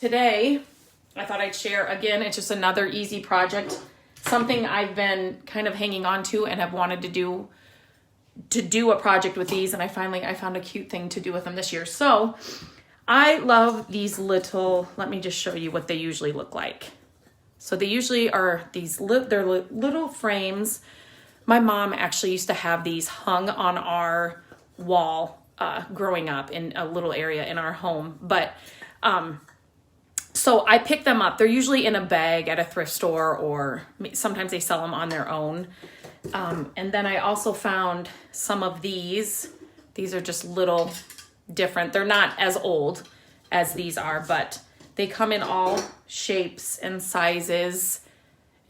Today, I thought I'd share, again, it's just another easy project, something I've been kind of hanging on to and have wanted to do a project with these, and I found a cute thing to do with them this year. So I love these little, let me just show you what they usually look like. So they usually are these, they're little frames. My mom actually used to have these hung on our wall growing up in a little area in our home. But so I picked them up. They're usually in a bag at a thrift store, or sometimes they sell them on their own. And then I also found some of these. These are just little different. They're not as old as these are, but they come in all shapes and sizes.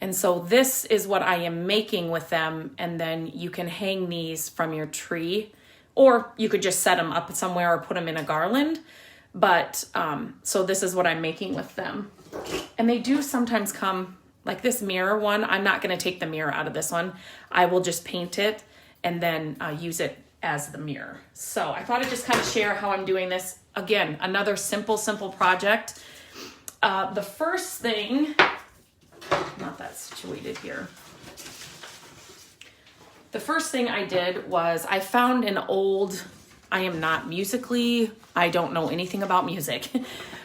And so this is what I am making with them. And then you can hang these from your tree, or you could just set them up somewhere or put them in a garland. But so this is what I'm making with them. And they do sometimes come, like this mirror one. I'm not going to take the mirror out of this one. I will just paint it and then use it as the mirror. So I thought I'd just kind of share how I'm doing this. Again, another simple project. The first thing, not that situated here. The first thing I did was I found an old, I am not musically, I don't know anything about music,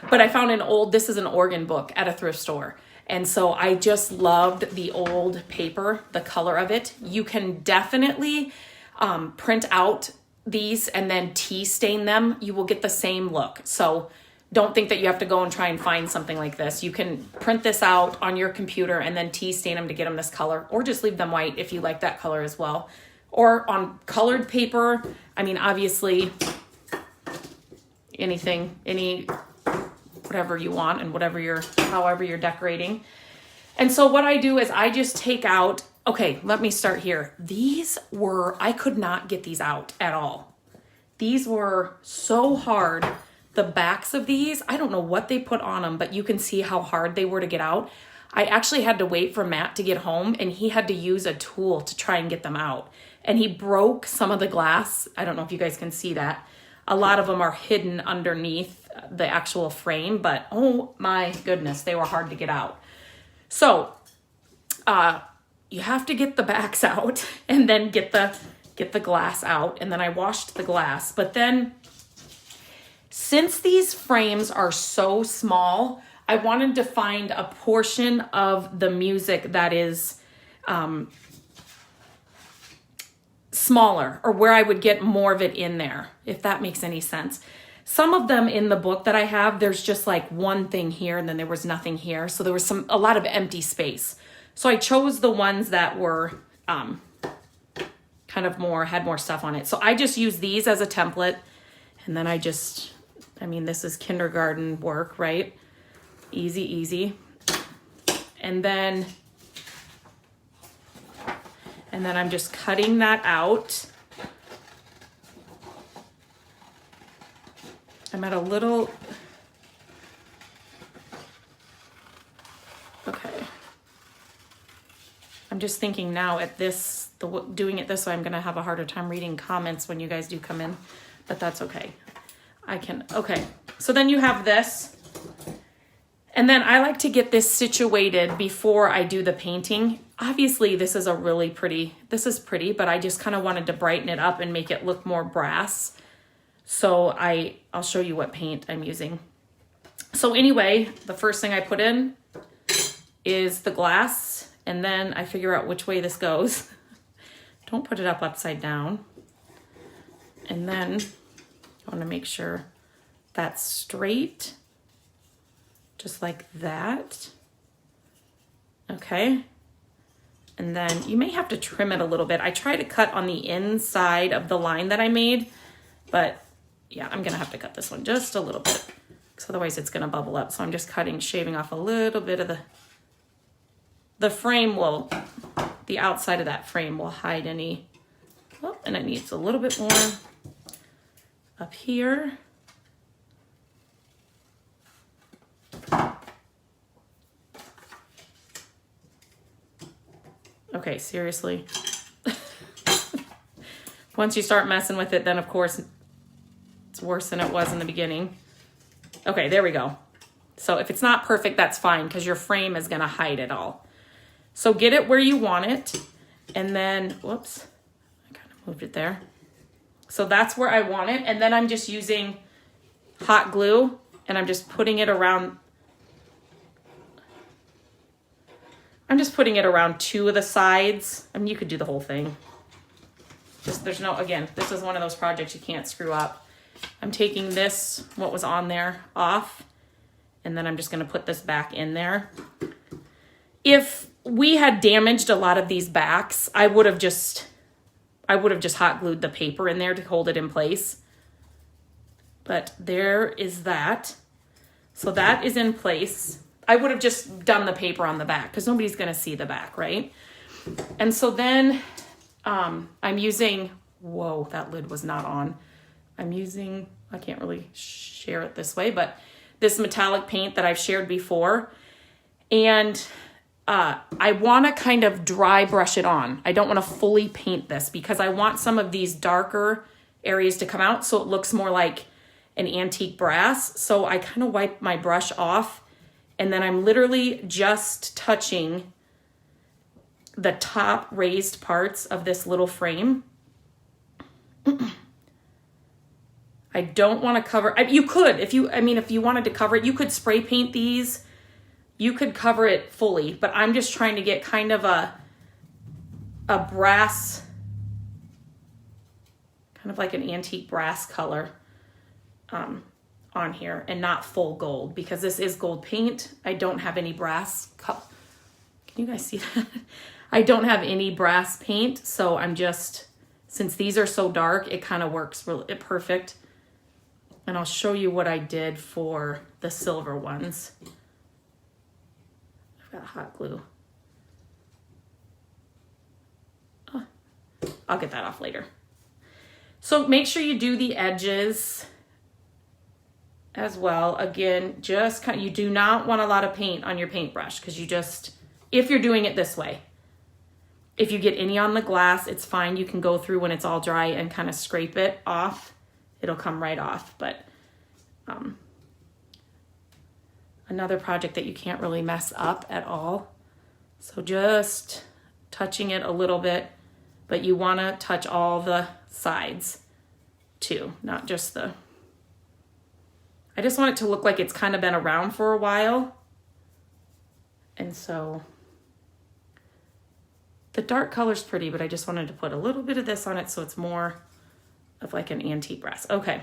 but I found an old, this is an organ book at a thrift store. And so I just loved the old paper, the color of it. You can definitely print out these and then tea stain them. You will get the same look. So don't think that you have to go and try and find something like this. You can print this out on your computer and then tea stain them to get them this color, or just leave them white if you like that color as well. Or on colored paper. I mean, obviously anything, whatever you want and however you're decorating. And so what I do is I just take out, okay, let me start here. I could not get these out at all. These were so hard. The backs of these, I don't know what they put on them, but you can see how hard they were to get out. I actually had to wait for Matt to get home, and he had to use a tool to try and get them out. And he broke some of the glass. I don't know if you guys can see that. A lot of them are hidden underneath the actual frame, but oh my goodness, they were hard to get out. So you have to get the backs out and then get the glass out. And then I washed the glass. But then, since these frames are so small, I wanted to find a portion of the music that is smaller, or where I would get more of it in there, if that makes any sense. Some of them in the book that I have, there's just like one thing here and then there was nothing here. So there was a lot of empty space. So I chose the ones that were kind of had more stuff on it. So I just use these as a template, and then this is kindergarten work, right? Easy. And then I'm just cutting that out. I'm at a little, okay. I'm just thinking now at this, doing it this way, I'm gonna have a harder time reading comments when you guys do come in, but that's okay. Okay. So then you have this. And then I like to get this situated before I do the painting. Obviously, this is pretty, but I just kind of wanted to brighten it up and make it look more brass. So I'll show you what paint I'm using. So anyway, the first thing I put in is the glass, and then I figure out which way this goes. Don't put it up upside down. And then I want to make sure that's straight, just like that. Okay. And then you may have to trim it a little bit. I try to cut on the inside of the line that I made, but yeah, I'm gonna have to cut this one just a little bit, because otherwise it's gonna bubble up. So I'm just shaving off a little bit of the frame the outside of that frame will hide any, and it needs a little bit more up here. Okay, seriously. Once you start messing with it, then of course it's worse than it was in the beginning. Okay, there we go. So if it's not perfect, that's fine because your frame is gonna hide it all. So get it where you want it. And then, whoops, I kind of moved it there. So that's where I want it. And then I'm just using hot glue and I'm just putting it around. I'm just putting it around 2 of the sides. I mean, you could do the whole thing. Just, there's no, again, this is one of those projects you can't screw up. I'm taking this, what was on there, off. And then I'm just gonna put this back in there. If we had damaged a lot of these backs, I would have just hot glued the paper in there to hold it in place. But there is that. So that is in place. I would have just done the paper on the back because nobody's going to see the back, right? And so then I'm using, whoa, that lid was not on. I'm using, I can't really share it this way, but this metallic paint that I've shared before. And I want to kind of dry brush it on. I don't want to fully paint this because I want some of these darker areas to come out so it looks more like an antique brass. So I kind of wipe my brush off and then I'm literally just touching the top raised parts of this little frame. I don't want to cover, you could, if you wanted to cover it, you could spray paint these. You could cover it fully, but I'm just trying to get kind of a brass, kind of like an antique brass color on here and not full gold because this is gold paint. I don't have any brass. Can you guys see that? I don't have any brass paint, so I'm just, since these are so dark, it kind of works really perfect. And I'll show you what I did for the silver ones. I've got hot glue. Oh, I'll get that off later. So make sure you do the edges as well. Again, just kind of, you do not want a lot of paint on your paintbrush because you just, if you're doing it this way, if you get any on the glass, it's fine. You can go through when it's all dry and kind of scrape it off. It'll come right off. But another project that you can't really mess up at all. So just touching it a little bit, but you want to touch all the sides too, not just the, I just want it to look like it's kind of been around for a while. And so the dark color's pretty, but I just wanted to put a little bit of this on it so it's more of like an antique brass. Okay.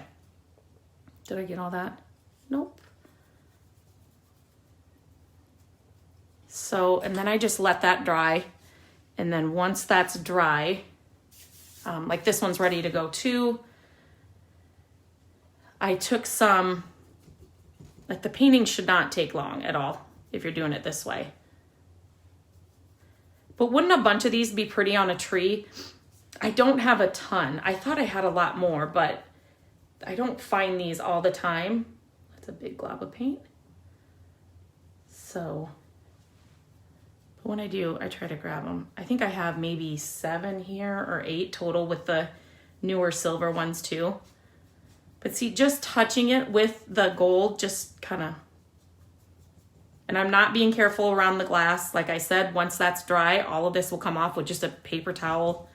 Did I get all that? Nope. So, and then I just let that dry. And then once that's dry, like this one's ready to go too. I took some, like the painting should not take long at all if you're doing it this way. But wouldn't a bunch of these be pretty on a tree? I don't have a ton. I thought I had a lot more, but I don't find these all the time. That's a big glob of paint. So, but when I do, I try to grab them. I think I have maybe 7 here or 8 total with the newer silver ones too. But see, just touching it with the gold, just kind of, and I'm not being careful around the glass. Like I said, once that's dry, all of this will come off with just a paper towel.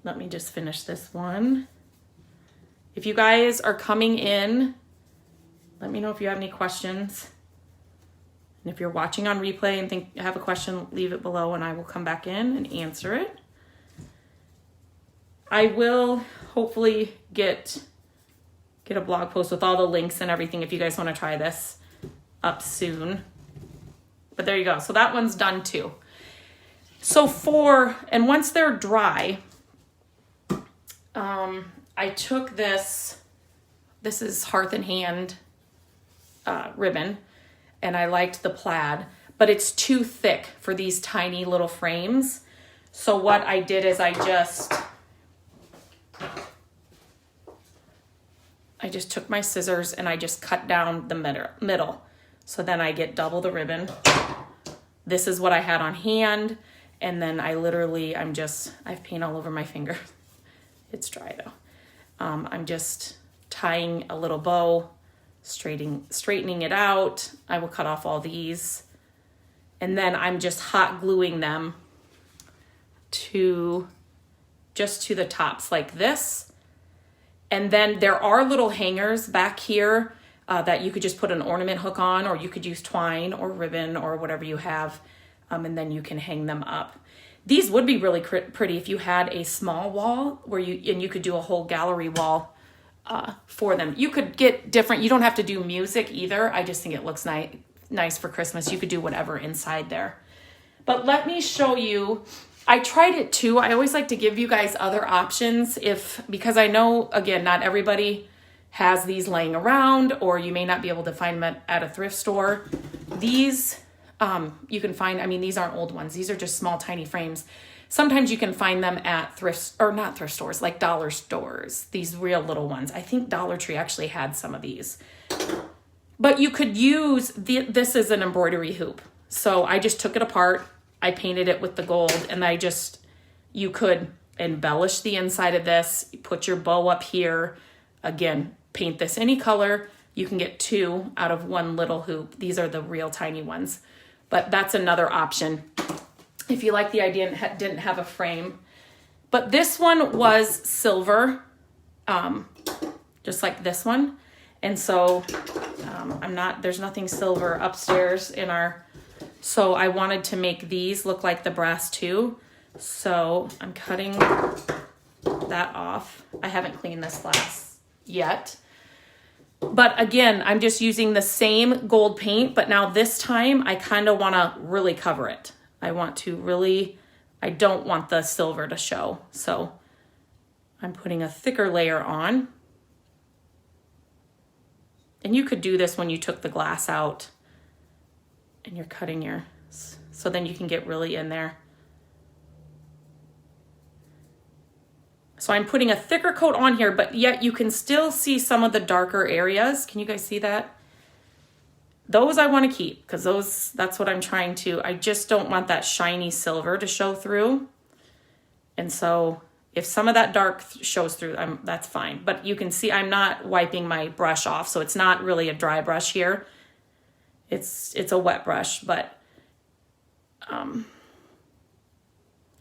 Let me just finish this one. If you guys are coming in, let me know if you have any questions. And if you're watching on replay and think you have a question, leave it below and I will come back in and answer it. I will hopefully get a blog post with all the links and everything if you guys want to try this up soon. But there you go. So that one's done too. So and once they're dry, I took this is Hearth and Hand ribbon, and I liked the plaid, but it's too thick for these tiny little frames. So what I did is I just took my scissors and I just cut down the middle. So then I get double the ribbon. This is what I had on hand. And then I have paint all over my finger. It's dry though. I'm just tying a little bow straightening it out. I will cut off all these. And then I'm just hot gluing them just to the tops like this. And then there are little hangers back here that you could just put an ornament hook on, or you could use twine or ribbon or whatever you have. And then you can hang them up. These would be really pretty if you had a small wall and you could do a whole gallery wall for them. You could get different, you don't have to do music either. I just think it looks nice for Christmas. You could do whatever inside there. But let me show you, I tried it too. I always like to give you guys other options because I know, again, not everybody has these laying around, or you may not be able to find them at a thrift store. These you can find, I mean, these aren't old ones. These are just small, tiny frames. Sometimes you can find them at not thrift stores, like dollar stores, these real little ones. I think Dollar Tree actually had some of these. But you could use, this is an embroidery hoop. So I just took it apart. I painted it with the gold, and you could embellish the inside of this, put your bow up here. Again, paint this any color. You can get 2 out of 1 little hoop. These are the real tiny ones. But that's another option if you like the idea and didn't have a frame. But this one was silver, just like this one. And so there's nothing silver upstairs so I wanted to make these look like the brass too. So I'm cutting that off. I haven't cleaned this glass yet. But again, I'm just using the same gold paint, but now this time I kind of want to really cover it. I don't want the silver to show. So I'm putting a thicker layer on. And you could do this when you took the glass out and you're cutting so then you can get really in there. So I'm putting a thicker coat on here, but yet you can still see some of the darker areas. Can you guys see that? Those I want to keep because that's what I'm trying to. I just don't want that shiny silver to show through. And so if some of that dark shows through, that's fine. But you can see I'm not wiping my brush off, so it's not really a dry brush here. It's a wet brush, but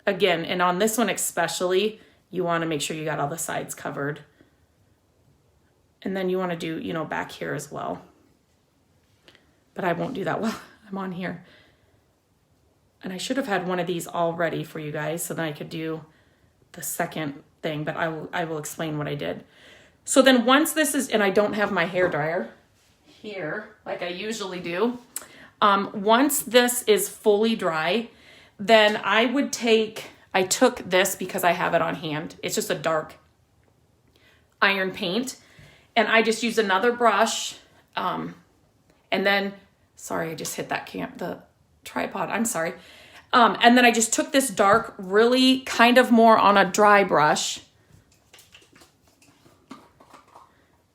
again, and on this one especially, you want to make sure you got all the sides covered. And then you want to do, back here as well. But I won't do that while I'm on here. And I should have had one of these all ready for you guys so then I could do the second thing, but I will explain what I did. So then once this is, and I don't have my hairdryer here like I usually do. Once this is fully dry, then I took this because I have it on hand. It's just a dark iron paint. And I just used another brush. And then, sorry, I just hit the tripod. I'm sorry. And then I just took this dark, really kind of more on a dry brush.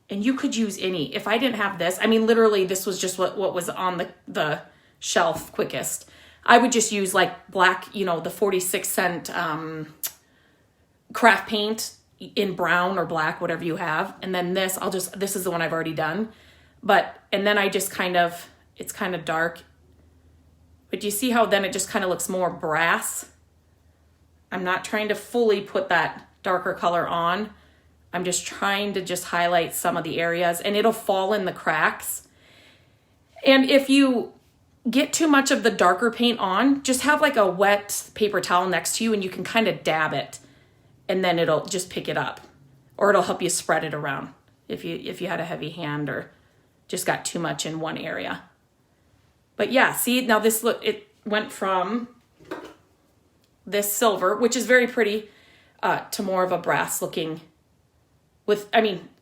And you could use any. If I didn't have this, I mean, literally this was just what was on the shelf quickest. I would just use like black, the 46-cent craft paint in brown or black, whatever you have. And then this is the one I've already done. And then I just it's kind of dark. But do you see how then it just kind of looks more brass? I'm not trying to fully put that darker color on. I'm just trying to just highlight some of the areas, and it'll fall in the cracks. And if you get too much of the darker paint on, just have like a wet paper towel next to you and you can kind of dab it, and then it'll just pick it up, or it'll help you spread it around if you had a heavy hand or just got too much in one area. But yeah, see, now it went from this silver, which is very pretty, to more of a brass looking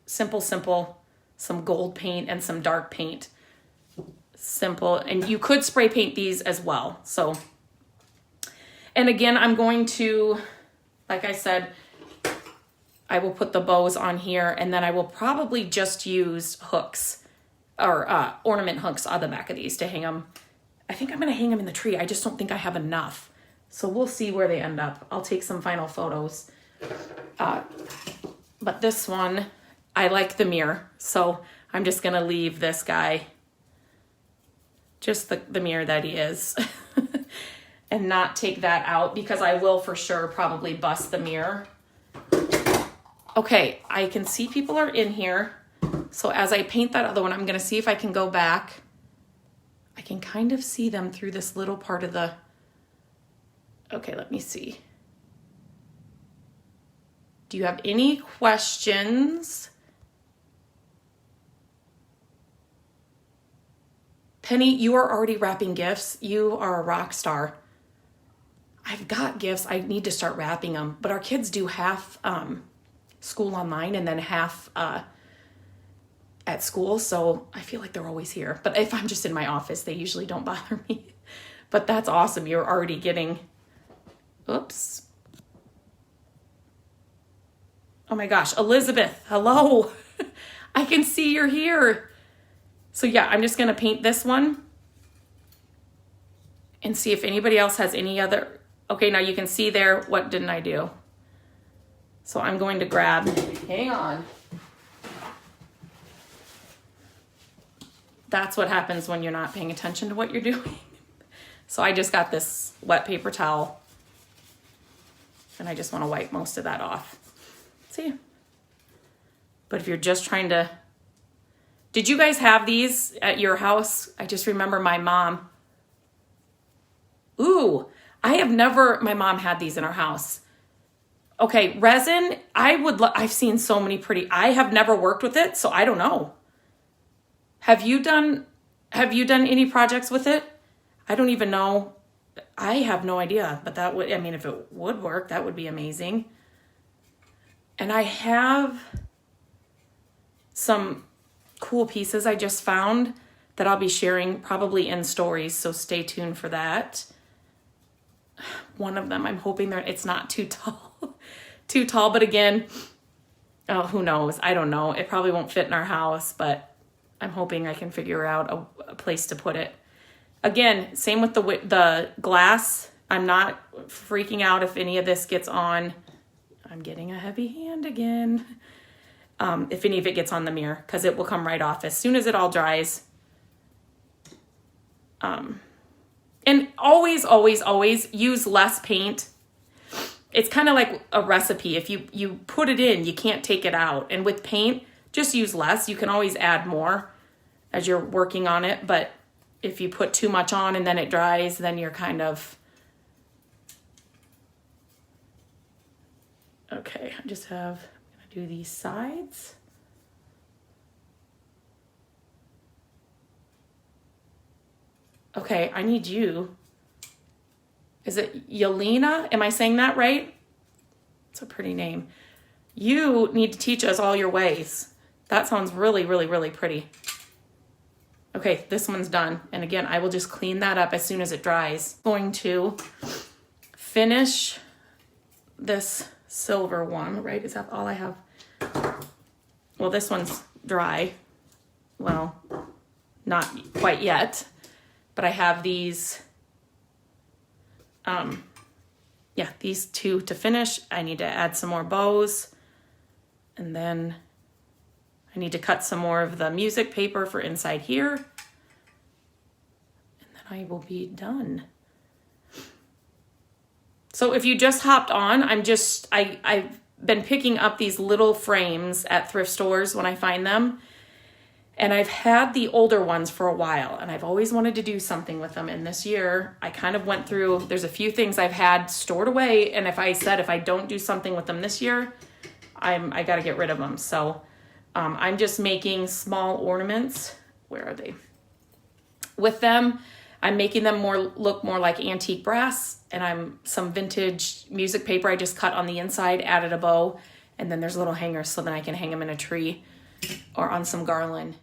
simple, some gold paint and some dark paint. Simple. And you could spray paint these as well. So, and again, I'm going to, like I said, I will put the bows on here, and then I will probably just use hooks or ornament hooks on the back of these to hang them. I think I'm going to hang them in the tree. I just don't think I have enough. So we'll see where they end up. I'll take some final photos. But this one, I like the mirror. So I'm just going to leave this guy just the mirror that he is and not take that out because I will for sure probably bust the mirror. Okay, I can see people are in here. So as I paint that other one, I'm going to see if I can go back. I can kind of see them through this little part of the... Okay, let me see. Do you have any questions? Penny, you are already wrapping gifts. You are a rock star. I've got gifts. I need to start wrapping them. But our kids do half school online and then half at school. So I feel like they're always here. But if I'm just in my office, they usually don't bother me. But that's awesome. You're already getting... Oops. Oh my gosh. Elizabeth, hello. I can see you're here. So yeah, I'm just going to paint this one and see if anybody else has any other. Okay, now you can see there, what didn't I do? So I'm going to grab, hang on. That's what happens when you're not paying attention to what you're doing. So I just got this wet paper towel and I just want to wipe most of that off. See? But if you're just trying to... Did you guys have these at your house? I just remember my mom. Ooh, I have never, my mom had these in our house. Okay, resin, I've seen so many pretty, I have never worked with it, so I don't know. Have you done any projects with it? I don't even know. I have no idea, but that would, I mean, if it would work, that would be amazing. And I have some cool pieces I just found that I'll be sharing probably in stories, so stay tuned for that. One of them, I'm hoping that it's not too tall, but again, oh, who knows? I don't know. It probably won't fit in our house, but I'm hoping I can figure out a place to put it. Again, same with the glass. I'm not freaking out if any of this gets on. I'm getting a heavy hand again. If any of it gets on the mirror, because it will come right off as soon as it all dries. And always, always, always use less paint. It's kind of like a recipe. If you put it in, you can't take it out. And with paint, just use less. You can always add more as you're working on it. But if you put too much on and then it dries, then you're kind of... Okay, I just have... do these sides. Okay, I need you. Is it Yelena? Am I saying that right? It's a pretty name. You need to teach us all your ways. That sounds really, really, really pretty. Okay, this one's done. And again, I will just clean that up as soon as it dries. Going to finish this silver one, right? Is that all I have? Well, this one's dry. Well, not quite yet, but I have these, these two to finish. I need to add some more bows, and then I need to cut some more of the music paper for inside here, and then I will be done. So if you just hopped on, I've been picking up these little frames at thrift stores when I find them. And I've had the older ones for a while, and I've always wanted to do something with them. And this year, I kind of went through, there's a few things I've had stored away. And if I don't do something with them this year, I got to get rid of them. So I'm just making small ornaments. Where are they? With them, I'm making them look more like antique brass, and I'm some vintage music paper I just cut on the inside, added a bow, and then there's little hangers so then I can hang them in a tree or on some garland.